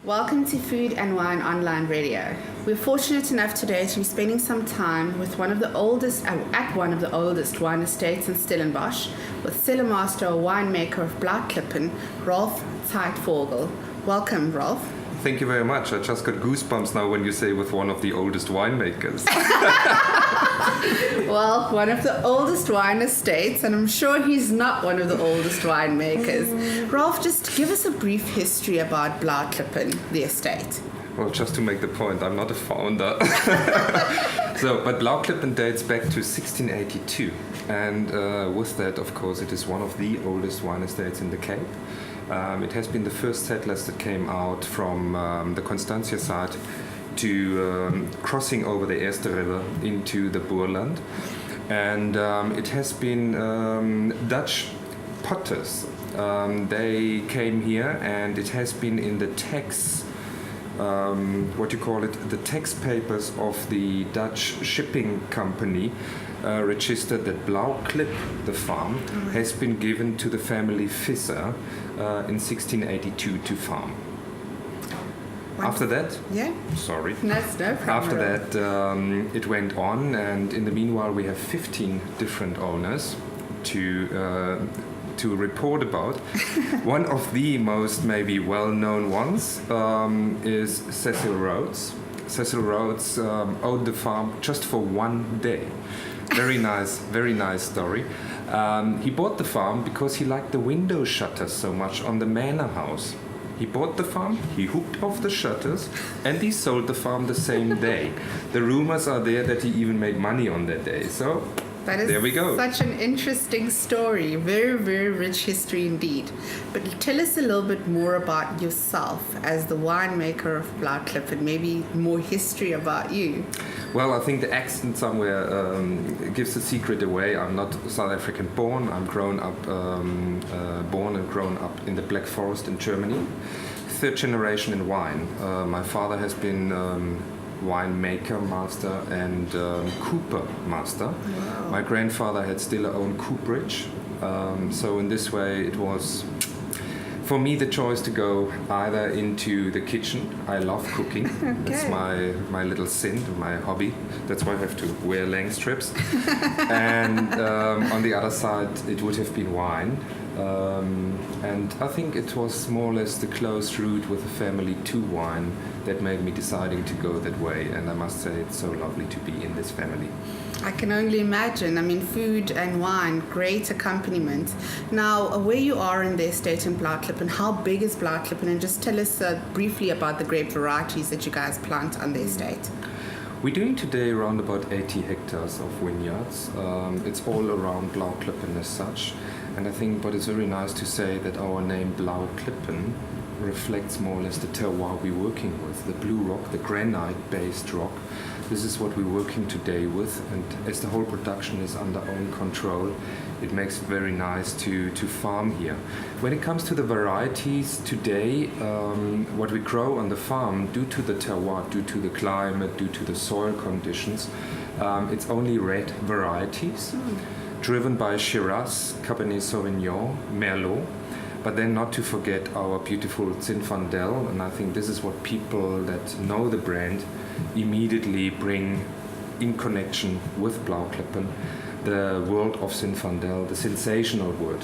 Welcome to Food and Wine Online Radio. We're fortunate enough today to be spending some time with one of the oldest wine estates in Stellenbosch, with cellar master or winemaker of Blaauwklippen, Ralf. Welcome, Ralf. Thank you very much. I just got goosebumps now when you say with one of the oldest winemakers. Well, one of the oldest wine estates, and I'm sure he's not one of the oldest winemakers. Ralf, just give us a brief history about Blaauwklippen, the estate. Well, just to make the point, I'm not a founder. But Blaauwklippen dates back to 1682. And with that, of course, it is one of the oldest wine estates in the Cape. It has been the first settlers that came out from the Constantia side to crossing over the Eerste River into the Boerland. And it has been Dutch potters. They came here, and it has been in the tax, the tax papers of the Dutch shipping company registered that Blaauwklippen, the farm, has been given to the family Visser in 1682 to farm. After that, That's no problem. After that, it went on, and in the meanwhile, we have 15 different owners to report about. One of the most maybe well-known ones is Cecil Rhodes. Cecil Rhodes owned the farm just for one day. Very nice story. He bought the farm because he liked the window shutters so much on the manor house. He bought the farm, he hooked off the shutters, and he sold the farm the same day. The rumors are there that he even made money on that day. So there we go. Such an interesting story. Very, very rich history indeed. But tell us a little bit more about yourself as the winemaker of Blaauwklippen, maybe more history about you. Well, I think the accent somewhere gives the secret away. I'm not South African born. I'm born and grown up in the Black Forest in Germany. Third generation in wine. My father has been winemaker master and cooper master. Wow. My grandfather had still owned cooperage. So in this way it was for me the choice to go either into the kitchen. I love cooking. Okay. That's my little sin, my hobby. That's why I have to wear length strips. And on the other side it would have been wine. And I think it was more or less the close route with the family to wine that made me deciding to go that way. And I must say it's so lovely to be in this family. I can only imagine. I mean, food and wine, great accompaniment. Now, where you are in the estate in Blaauwklippen, how big is Blaauwklippen? And just tell us briefly about the grape varieties that you guys plant on the estate. We're doing today around about 80 hectares of vineyards. It's all around Blaauwklippen as such. And I think what is very nice to say that our name Blaauwklippen reflects more or less the terroir we're working with, the blue rock, the granite-based rock. This is what we're working today with, and as the whole production is under own control, it makes it very nice to farm here. When it comes to the varieties today, what we grow on the farm, due to the terroir, due to the climate, due to the soil conditions, it's only red varieties, driven by Shiraz, Cabernet Sauvignon, Merlot, but then not to forget our beautiful Zinfandel, and I think this is what people that know the brand immediately bring in connection with Blaauwklippen, the world of Zinfandel, the sensational world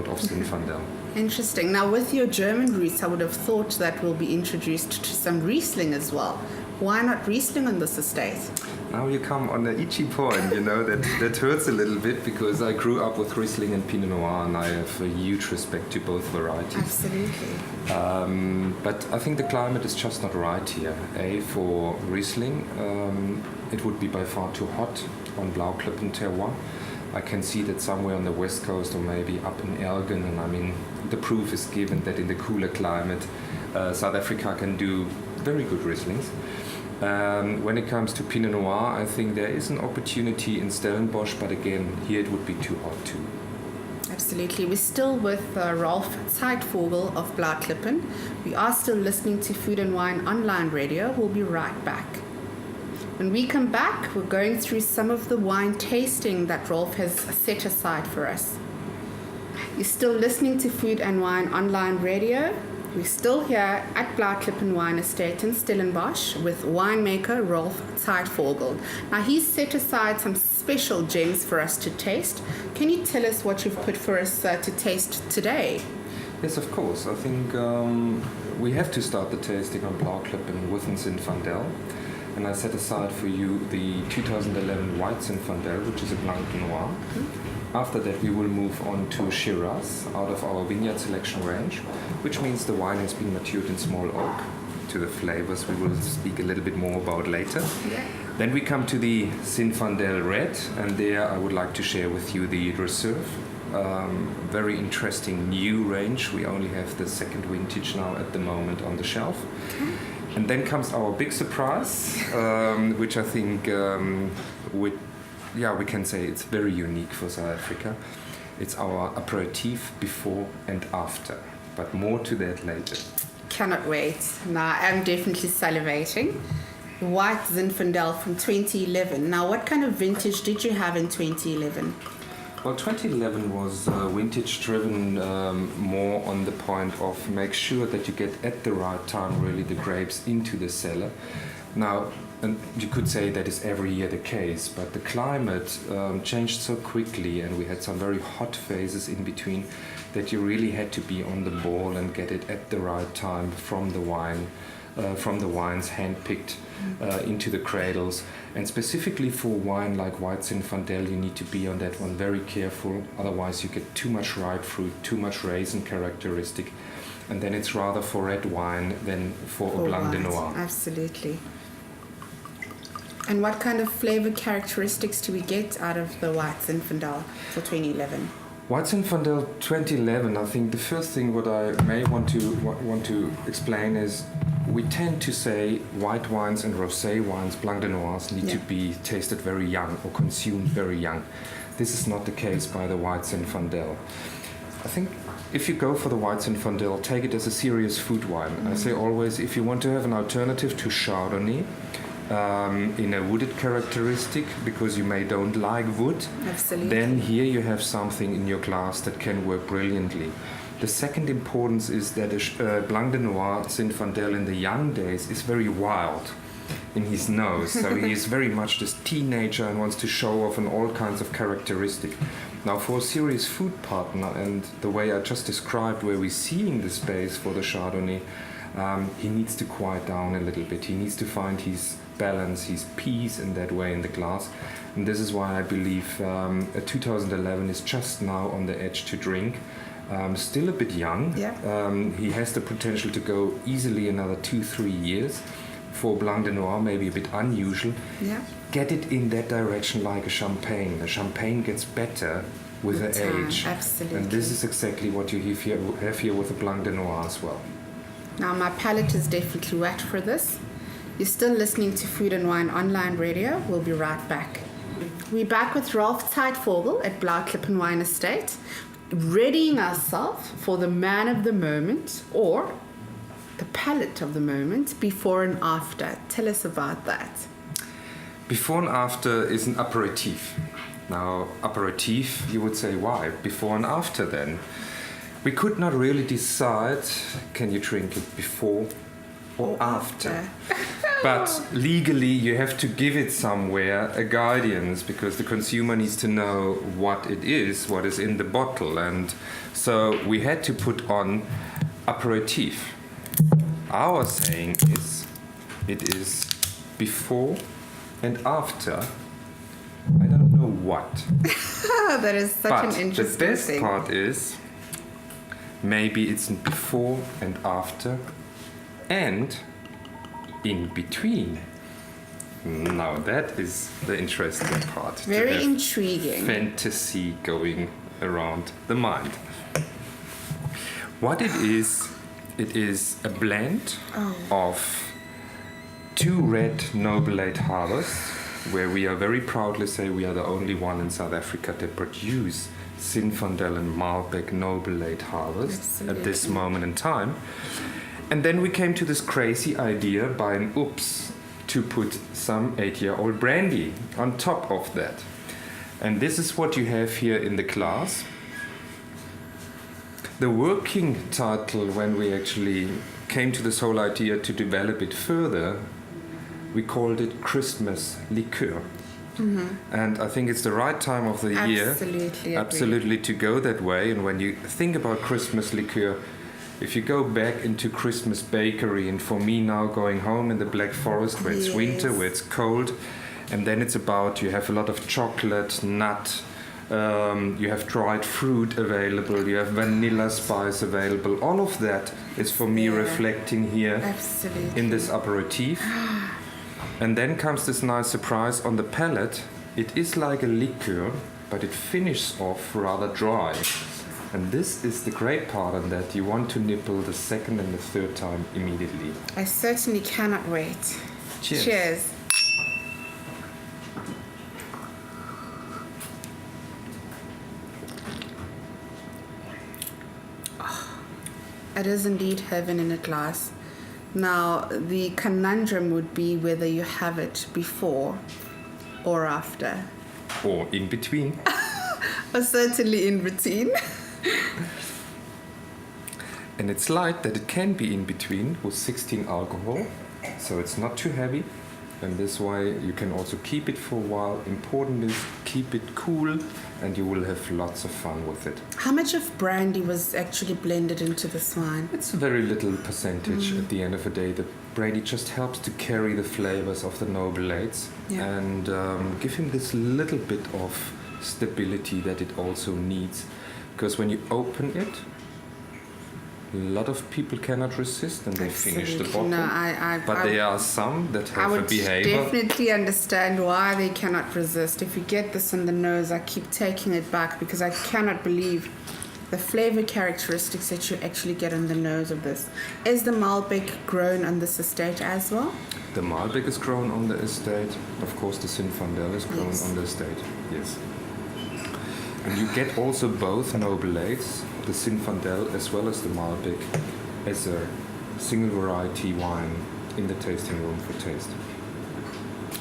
of Zinfandel. Interesting. Now, with your German roots, I would have thought that we'll be introduced to some Riesling as well. Why not Riesling on this estate? Now you come on the itchy point, that hurts a little bit because I grew up with Riesling and Pinot Noir, and I have a huge respect to both varieties. Absolutely. But I think the climate is just not right here. For Riesling, it would be by far too hot on Blaauwklippen terroir. I can see that somewhere on the west coast or maybe up in Elgin, and I mean, the proof is given that in the cooler climate, South Africa can do very good Rieslings. When it comes to Pinot Noir, I think there is an opportunity in Stellenbosch, but again, here it would be too hot too. Absolutely. We're still with Ralf of Blaauwklippen. We are still listening to Food and Wine Online Radio. We'll be right back. When we come back, we're going through some of the wine tasting that Ralf has set aside for us. You're still listening to Food and Wine Online Radio. We're still here at Blaauwklippen Wine Estate in Stellenbosch with winemaker Ralf. Now he's set aside some special gems for us to taste. Can you tell us what you've put for us to taste today? Yes, of course. I think we have to start the tasting on Blaauwklippen with Zinfandel. And I set aside for you the 2011 White Zinfandel, which is a Blanc de Noir. After that, we will move on to Shiraz out of our vineyard selection range, which means the wine has been matured in small oak. To the flavors we will speak a little bit more about later. Yeah. Then we come to the Zinfandel Red, and there I would like to share with you the Reserve. Very interesting new range. We only have the second vintage now at the moment on the shelf. Okay. And then comes our big surprise, which I think we can say it's very unique for South Africa. It's our aperitif before and after, but more to that later. Cannot wait. Now I'm definitely salivating. White Zinfandel from 2011. Now what kind of vintage did you have in 2011? Well, 2011 was vintage driven more on the point of make sure that you get at the right time really the grapes into the cellar. Now, and you could say that is every year the case, but the climate changed so quickly and we had some very hot phases in between that you really had to be on the ball and get it at the right time from the wines hand-picked into the cradles. And specifically for wine like White Zinfandel, you need to be on that one very careful, otherwise you get too much ripe fruit, too much raisin characteristic, and then it's rather for red wine than for a Blanc de Noir. Absolutely. And what kind of flavor characteristics do we get out of the White Zinfandel for 2011? White Zinfandel 2011, I think the first thing what I may want to explain is we tend to say white wines and rosé wines, Blanc de Noirs, need to be tasted very young or consumed very young. This is not the case by the White Zinfandel. I think if you go for the White Zinfandel, take it as a serious food wine. I say always, if you want to have an alternative to Chardonnay, in a wooded characteristic, because you don't like wood, absolutely, then here you have something in your glass that can work brilliantly. The second importance is that a Blanc de Noir Zinfandel in the young days is very wild in his nose. So he is very much this teenager and wants to show off on all kinds of characteristics. Now for a serious food partner, and the way I just described where we're seeing the space for the Chardonnay, he needs to quiet down a little bit. He needs to find his balance, his peace in that way in the glass. And this is why I believe a 2011 is just now on the edge to drink. Still a bit young. Yeah. He has the potential to go easily another 2-3 years. For Blanc de Noir, maybe a bit unusual. Yeah. Get it in that direction like a champagne. The champagne gets better with the age. Absolutely. And this is exactly what you have here with the Blanc de Noir as well. Now my palate is definitely wet for this. You're still listening to Food and Wine Online Radio. We'll be right back. We're back with Ralf at Blaauwklippen Wine Estate, readying ourselves for the man of the moment, or the palate of the moment, before and after. Tell us about that. Before and after is an aperitif. Now, aperitif, you would say, why? Before and after then? We could not really decide, can you drink it before or after? But legally, you have to give it somewhere a guidance, because the consumer needs to know what it is, what is in the bottle. And so we had to put on aperitif. Our saying is, it is before and after, I don't know what. That is such an interesting the best thing. part is, maybe it's before and after, and in between. Now that is the interesting part. Very intriguing. Fantasy going around the mind. What it is a blend of two red Noble harvests, where we are very proudly say we are the only one in South Africa that produce Zinfandel and Malbec Noble harvest at this moment in time. And then we came to this crazy idea by an oops to put some 8-year-old brandy on top of that. And this is what you have here in the glass. The working title, when we actually came to this whole idea to develop it further, we called it Christmas Liqueur. And I think it's the right time of the year, absolutely, to go that way. And when you think about Christmas liqueur, if you go back into Christmas bakery, and for me now going home in the Black Forest where it's winter, where it's cold, and then it's about, you have a lot of chocolate, nut, you have dried fruit available, you have vanilla spice available. All of that is for me reflecting here in this aperitif. And then comes this nice surprise on the palate. It is like a liqueur, but it finishes off rather dry. And this is the great part on that. You want to nibble the second and the third time immediately. I certainly cannot wait. Cheers. Cheers. Oh, it is indeed heaven in a glass. Now, the conundrum would be whether you have it before or after. Or in between. Or certainly in between. And it's light that it can be in between with 16 alcohol, so it's not too heavy. And this way you can also keep it for a while. Important is keep it cool, and you will have lots of fun with it. How much of brandy was actually blended into this wine? It's a very little percentage at the end of the day. The brandy just helps to carry the flavors of the noble aids and give him this little bit of stability that it also needs. Because when you open it, a lot of people cannot resist and they finish the bottle. No, but there are some that have a behavior. I would definitely understand why they cannot resist. If you get this in the nose, I keep taking it back because I cannot believe the flavor characteristics that you actually get on the nose of this. Is the Malbec grown on this estate as well? The Malbec is grown on the estate. Of course, the Zinfandel is grown on the estate. Yes. And you get also both noble aids, the Zinfandel as well as the Malbec, as a single variety wine in the tasting room for taste.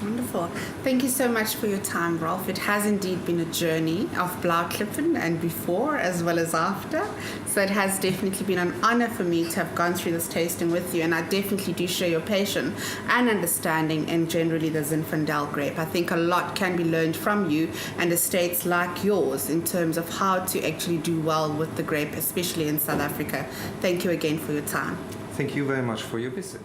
Wonderful. Thank you so much for your time, Ralf. It has indeed been a journey of Blaauwklippen, and before as well as after. So it has definitely been an honor for me to have gone through this tasting with you, and I definitely do share your passion and understanding in generally the Zinfandel grape. I think a lot can be learned from you and estates like yours in terms of how to actually do well with the grape, especially in South Africa. Thank you again for your time. Thank you very much for your visit.